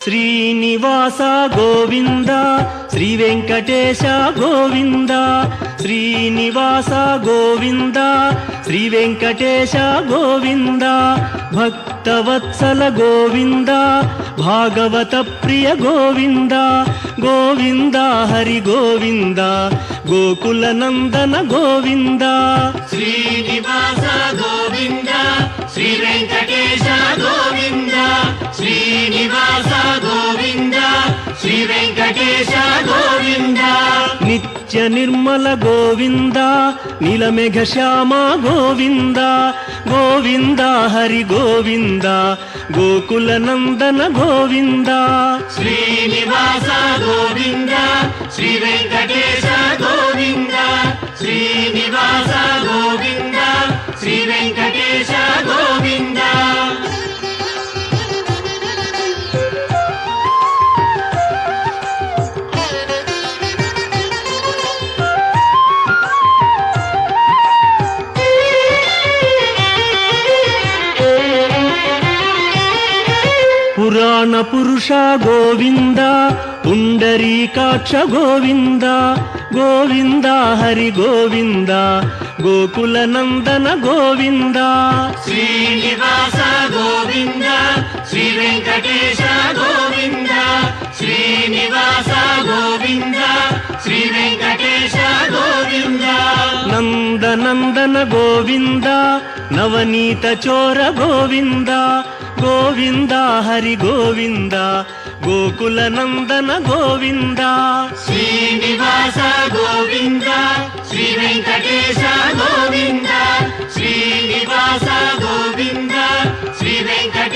శ్రీనివాస గోవింద శ్రీ వెంకటేశ గోవింద శ్రీనివాస గోవింద శ్రీ వెంకటేశ గోవింద భక్తవత్సల గోవింద భాగవత ప్రియ గోవింద గోవింద హరి గోవింద గోకుల నందన గోవింద శ్రీనివాస గోవింద శ్రీ వెంకటేశ గోవింద శ్రీనివాస గోవింద శ్రీ వెంకటేశ గోవింద నిత్య నిర్మల గోవింద నీలమేఘ శ్యామ గోవింద గోవింద హరి గోవింద గోకుల నందన గోవింద శ్రీనివాస గోవింద శ్రీ వెంకటేశ గోవింద శ్రీనివాస గోవింద శ్రీ వెంకటేశ గోవింద పురాణ పురుష గోవింద పుండరీకాక్ష గోవింద గోవింద హరి గోవింద గోకుల నందన గోవింద శ్రీనివాస గోవింద శ్రీ వెంకటేశ గోవింద శ్రీనివాస గోవింద శ్రీ వెంకటేశ గోవింద నందనందన గోవింద నవనీత చోర గోవింద గోవింద హరి గోవింద గోకుల నందన గోవింద శ్రీనివాస గోవింద శ్రీ వెంకటేశ గోవింద శ్రీనివాస గోవింద శ్రీ వెంకటేశ